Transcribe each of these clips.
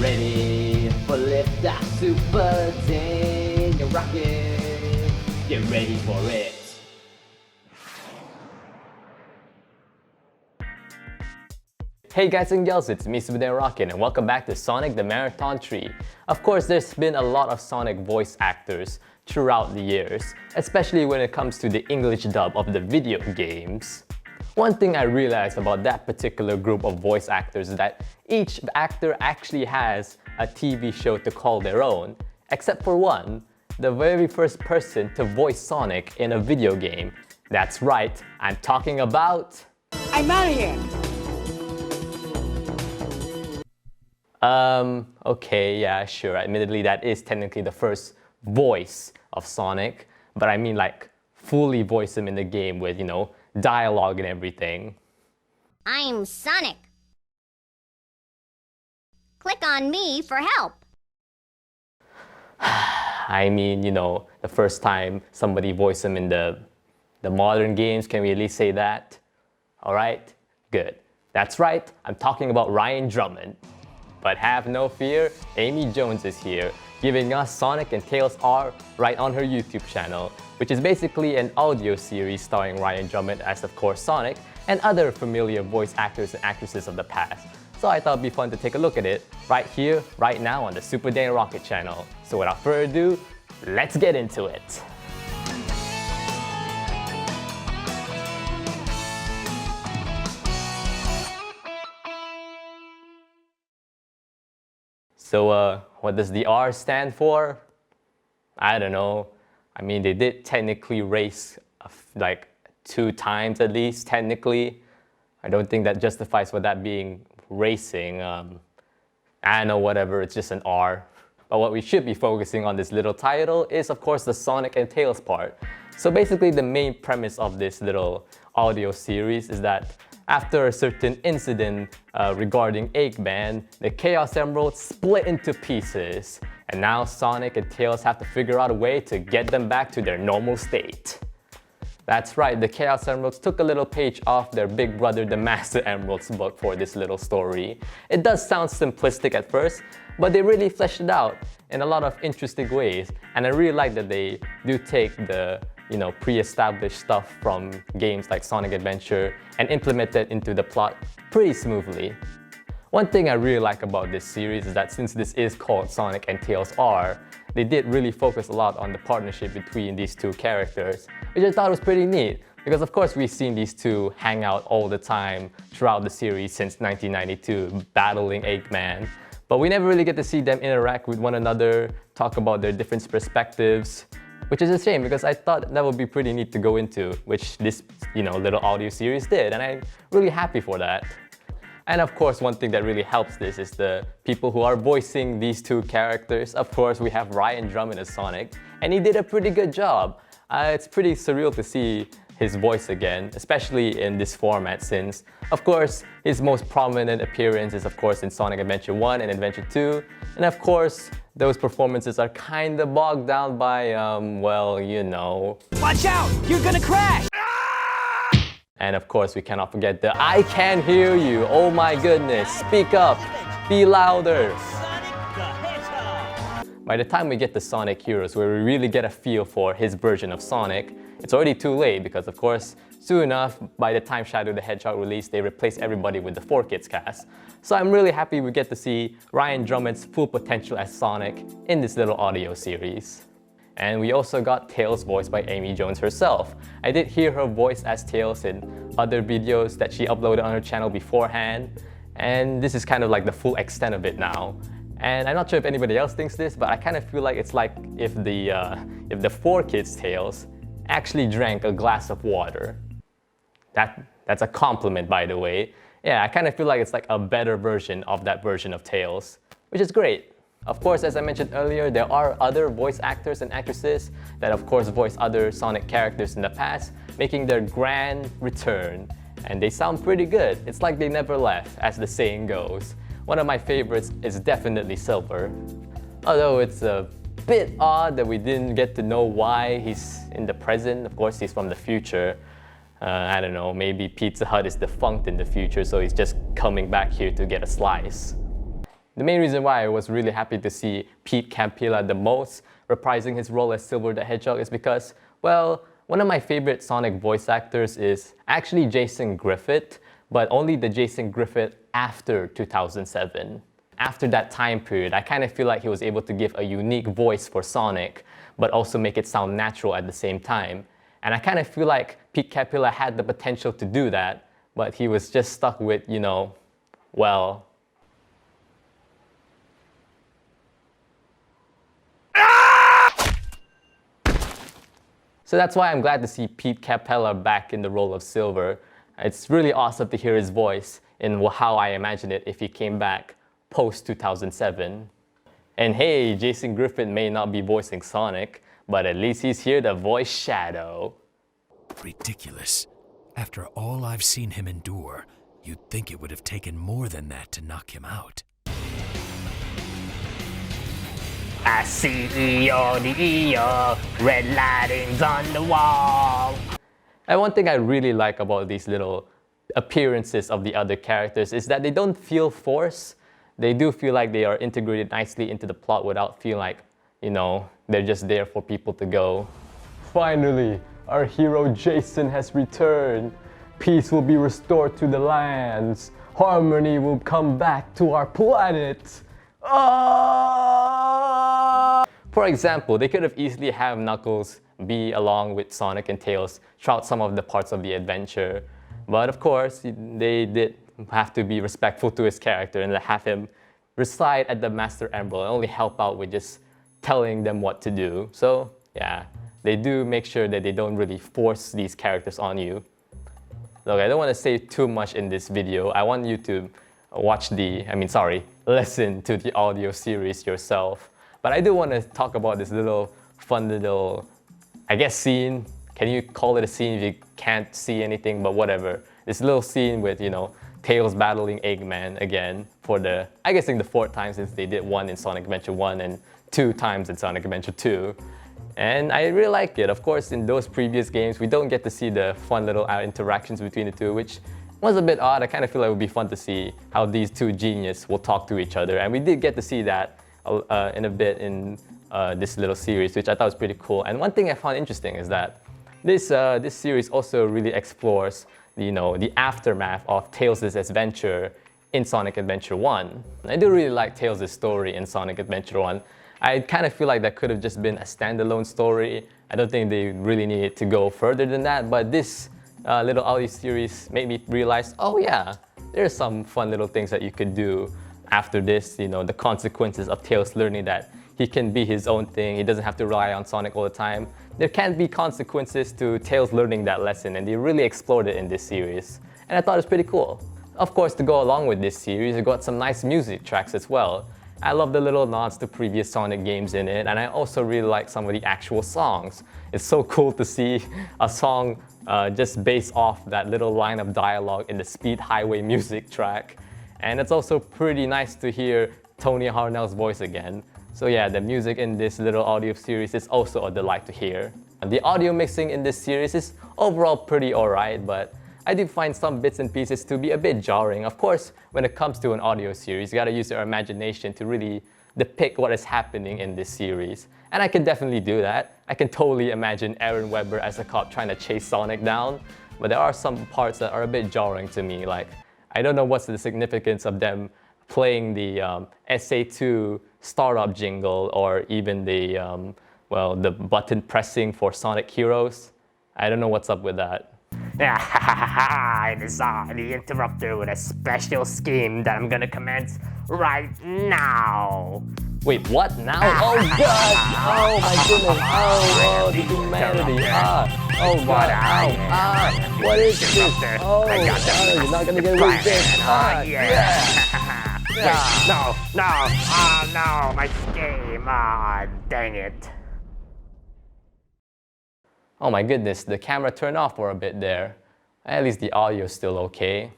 Ready for liftoff, super zing, you're rocking. Get ready for it. Hey guys and girls, it's me, Super Rockin', and welcome back to Sonic the Marathon Tree. Of course, there's been a lot of Sonic voice actors throughout the years, especially when it comes to the English dub of the video games. One thing I realized about that particular group of voice actors is that each actor actually has a TV show to call their own, except for one, the very first person to voice Sonic in a video game. That's right, I'm talking about... I'm out of here! Okay, yeah, sure. Admittedly, that is technically the first voice of Sonic, but I mean like fully voice him in the game with, you know, dialogue and everything. I'm Sonic. Click on me for help. I mean, you know, the first time somebody voiced him in the modern games, can we at least say that? Alright, good. That's right, I'm talking about Ryan Drummond. But have no fear, Emi Jones is here, giving us Sonic and Tails R right on her YouTube channel, which is basically an audio series starring Ryan Drummond as, of course, Sonic, and other familiar voice actors and actresses of the past. So I thought it'd be fun to take a look at it right here, right now on the Super Dan Rocket channel. So without further ado, let's get into it. So what does the R stand for? I don't know. I mean, they did technically race like 2 times at least, technically. I don't think that justifies for that being racing. I don't know, whatever, it's just an R. But what we should be focusing on this little title is, of course, the Sonic and Tails part. So basically, the main premise of this little audio series is that after a certain incident regarding Eggman, the Chaos Emeralds split into pieces, and now Sonic and Tails have to figure out a way to get them back to their normal state. That's right, the Chaos Emeralds took a little page off their big brother, the Master Emerald's book for this little story. It does sound simplistic at first, but they really fleshed it out in a lot of interesting ways, and I really like that they do take the pre-established stuff from games like Sonic Adventure and implement it into the plot pretty smoothly. One thing I really like about this series is that since this is called Sonic and Tails R, they did really focus a lot on the partnership between these two characters, which I thought was pretty neat, because of course we've seen these two hang out all the time throughout the series since 1992, battling Eggman. But we never really get to see them interact with one another, talk about their different perspectives, which is a shame because I thought that would be pretty neat to go into, which this, little audio series did, and I'm really happy for that. And of course, one thing that really helps this is the people who are voicing these two characters. Of course, we have Ryan Drummond as Sonic, and he did a pretty good job. It's pretty surreal to see his voice again, especially in this format since, of course, his most prominent appearance is, of course, in Sonic Adventure 1 and Adventure 2. And of course, those performances are kinda bogged down by, well, you know... Watch out! You're gonna crash! And of course, we cannot forget the I Can Hear You. Oh my goodness, speak up, be louder. By the time we get to Sonic Heroes, where we really get a feel for his version of Sonic, it's already too late because, of course, soon enough, by the time Shadow the Hedgehog released, they replaced everybody with the 4Kids cast. So I'm really happy we get to see Ryan Drummond's full potential as Sonic in this little audio series. And we also got Tails voiced by Emi Jones herself. I did hear her voice as Tails in other videos that she uploaded on her channel beforehand, and this is kind of like the full extent of it now. And I'm not sure if anybody else thinks this, but I kind of feel like it's like if the 4Kids Tails actually drank a glass of water. That's a compliment, by the way. Yeah, I kind of feel like it's like a better version of that version of Tails, which is great. Of course, as I mentioned earlier, there are other voice actors and actresses that of course voiced other Sonic characters in the past, making their grand return. And they sound pretty good. It's like they never left, as the saying goes. One of my favorites is definitely Silver. Although it's a bit odd that we didn't get to know why he's in the present. Of course, he's from the future. I don't know, maybe Pizza Hut is defunct in the future, so he's just coming back here to get a slice. The main reason why I was really happy to see Pete Campilla the most reprising his role as Silver the Hedgehog is because, well, one of my favorite Sonic voice actors is actually Jason Griffith, but only the Jason Griffith after 2007. After that time period, I kind of feel like he was able to give a unique voice for Sonic, but also make it sound natural at the same time. And I kind of feel like Pete Campilla had the potential to do that, but he was just stuck with, well... So that's why I'm glad to see Pete Campilla back in the role of Silver. It's really awesome to hear his voice in how I imagine it if he came back post-2007. And hey, Jason Griffith may not be voicing Sonic, but at least he's here to voice Shadow. Ridiculous. After all I've seen him endure, you'd think it would have taken more than that to knock him out. I see EO, the EO, red lightings on the wall. And one thing I really like about these little appearances of the other characters is that they don't feel forced. They do feel like they are integrated nicely into the plot without feeling like, they're just there for people to go. Finally, our hero Jason has returned. Peace will be restored to the lands. Harmony will come back to our planet. For example, they could have easily have Knuckles be along with Sonic and Tails throughout some of the parts of the adventure. But of course, they did have to be respectful to his character and have him reside at the Master Emerald and only help out with just telling them what to do. So yeah, they do make sure that they don't really force these characters on you. Look, I don't want to say too much in this video. I want you to listen to the audio series yourself. But I do want to talk about this fun little, scene. Can you call it a scene if you can't see anything, but whatever. This little scene with, Tails battling Eggman again for the 4th time since they did one in Sonic Adventure 1 and 2 times in Sonic Adventure 2. And I really like it. Of course, in those previous games, we don't get to see the fun little interactions between the two, which was a bit odd. I kind of feel like it would be fun to see how these two geniuses will talk to each other. And we did get to see that in a bit in this little series, which I thought was pretty cool. And one thing I found interesting is that this series also really explores the aftermath of Tails' adventure in Sonic Adventure 1. I do really like Tails' story in Sonic Adventure 1. I kind of feel like that could have just been a standalone story. I don't think they really needed to go further than that, but this little audio series made me realize, oh yeah, there's some fun little things that you could do after this, the consequences of Tails learning that he can be his own thing, he doesn't have to rely on Sonic all the time. There can be consequences to Tails learning that lesson, and they really explored it in this series. And I thought it was pretty cool. Of course, to go along with this series, it got some nice music tracks as well. I love the little nods to previous Sonic games in it, and I also really like some of the actual songs. It's so cool to see a song just based off that little line of dialogue in the Speed Highway music track. And it's also pretty nice to hear Tony Harnell's voice again. So yeah, the music in this little audio series is also a delight to hear. The audio mixing in this series is overall pretty alright, but I do find some bits and pieces to be a bit jarring. Of course, when it comes to an audio series, you gotta use your imagination to really depict what is happening in this series. And I can definitely do that. I can totally imagine Aaron Webber as a cop trying to chase Sonic down, but there are some parts that are a bit jarring to me. Like, I don't know what's the significance of them playing the SA2 startup jingle or even the button pressing for Sonic Heroes. I don't know what's up with that. I designed the interrupter with a special scheme that I'm gonna commence right now. Wait, what now? Oh god! Oh my goodness! Oh, the humanity! Oh god! Ow! What is this? Oh, you're not gonna get away with this! Wait, no! Oh no, my scheme! Dang it! Oh my goodness, the camera turned off for a bit there. At least the audio is still okay.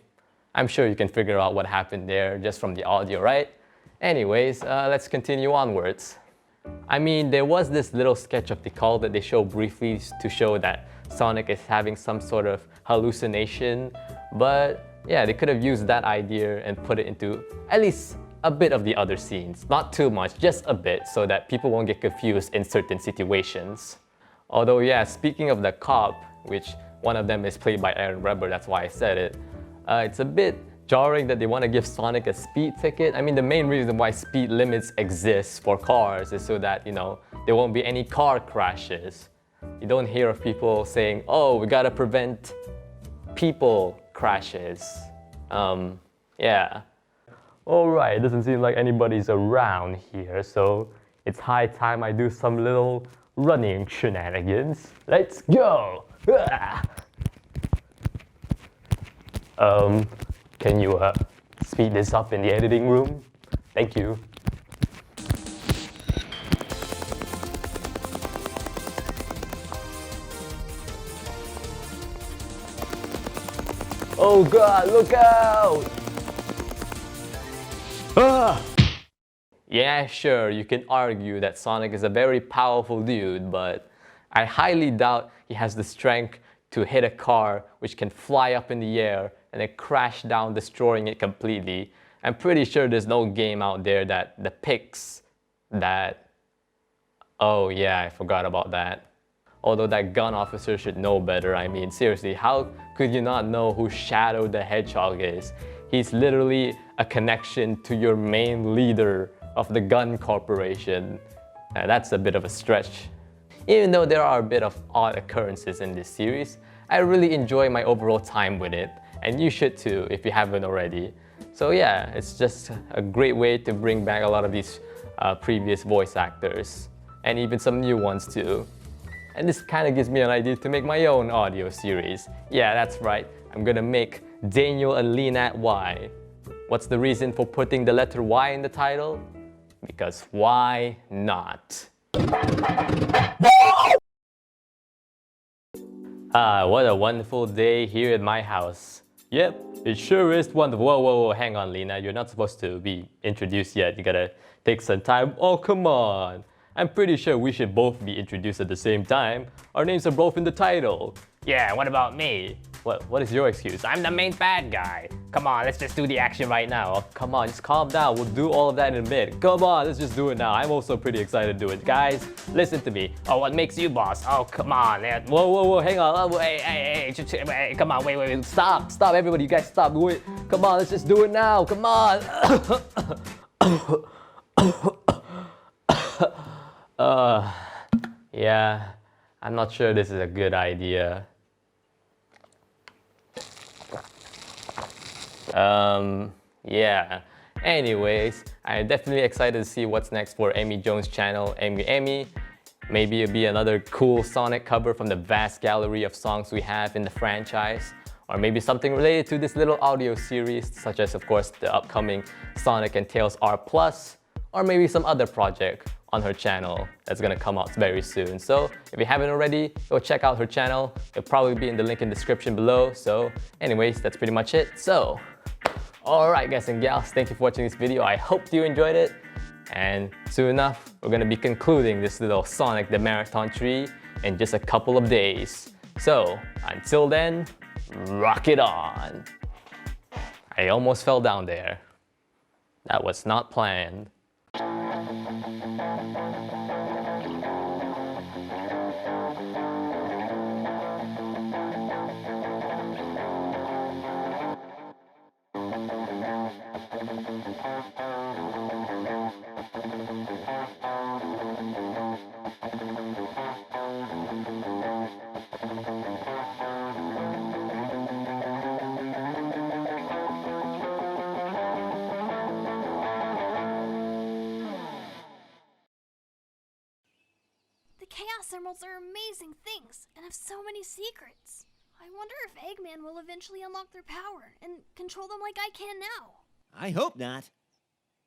I'm sure you can figure out what happened there just from the audio, right? Anyways, let's continue onwards. I mean, there was this little sketch of the call that they show briefly to show that Sonic is having some sort of hallucination, but yeah, they could have used that idea and put it into at least a bit of the other scenes. Not too much, just a bit, so that people won't get confused in certain situations. Although yeah, speaking of the cop, which one of them is played by Aaron Weber, that's why I said it, it's a bit jarring that they want to give Sonic a speed ticket. I mean, the main reason why speed limits exist for cars is so that, you know, there won't be any car crashes. You don't hear of people saying, oh, we gotta prevent people crashes. Yeah. Alright, it doesn't seem like anybody's around here, so it's high time I do some little running shenanigans. Let's go! Can you speed this up in the editing room? Thank you. Oh god, look out! Ah! Yeah, sure, you can argue that Sonic is a very powerful dude, but I highly doubt he has the strength to hit a car which can fly up in the air and then crash down, destroying it completely. I'm pretty sure there's no game out there that depicts that. Oh yeah, I forgot about that. Although that gun officer should know better. I mean, seriously, how could you not know who Shadow the Hedgehog is? He's literally a connection to your main leader of the gun corporation. That's a bit of a stretch. Even though there are a bit of odd occurrences in this series, I really enjoy my overall time with it, and you should too if you haven't already. So yeah, it's just a great way to bring back a lot of these previous voice actors, and even some new ones too. And this kind of gives me an idea to make my own audio series. Yeah, that's right, I'm gonna make Daniel and Lena Y. What's the reason for putting the letter Y in the title? Because why not? What a wonderful day here at my house. Yep, it sure is wonderful. Whoa, hang on, Lena. You're not supposed to be introduced yet. You gotta take some time. Oh, come on. I'm pretty sure we should both be introduced at the same time. Our names are both in the title. Yeah, what about me? What is your excuse? I'm the main bad guy. Come on, let's just do the action right now. Oh, come on, just calm down. We'll do all of that in a bit. Come on, let's just do it now. I'm also pretty excited to do it. Guys, listen to me. Oh, what makes you boss? Oh, come on. Whoa, hang on. Oh, hey, Come on, wait. Stop, everybody. You guys stop. Wait. Come on, let's just do it now. Come on. Yeah, I'm not sure this is a good idea. Yeah. Anyways, I'm definitely excited to see what's next for Emi Jones' channel, EmuEmi. Maybe it'll be another cool Sonic cover from the vast gallery of songs we have in the franchise. Or maybe something related to this little audio series, such as, of course, the upcoming Sonic and Tails R+, or maybe some other project on her channel that's gonna come out very soon. So if you haven't already, go check out her channel. It'll probably be in the link in the description below. So anyways, that's pretty much it. So, alright guys and gals, thank you for watching this video. I hope you enjoyed it. And soon enough, we're gonna be concluding this little Sonic the Marathon tree in just a couple of days. So until then, rock it on. I almost fell down there. That was not planned. The Chaos Emeralds are amazing things and have so many secrets. I wonder if Eggman will eventually unlock their power and control them like I can now. I hope not.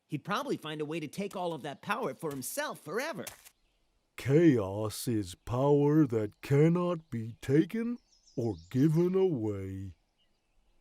He'd probably find a way to take all of that power for himself forever. Chaos is power that cannot be taken or given away.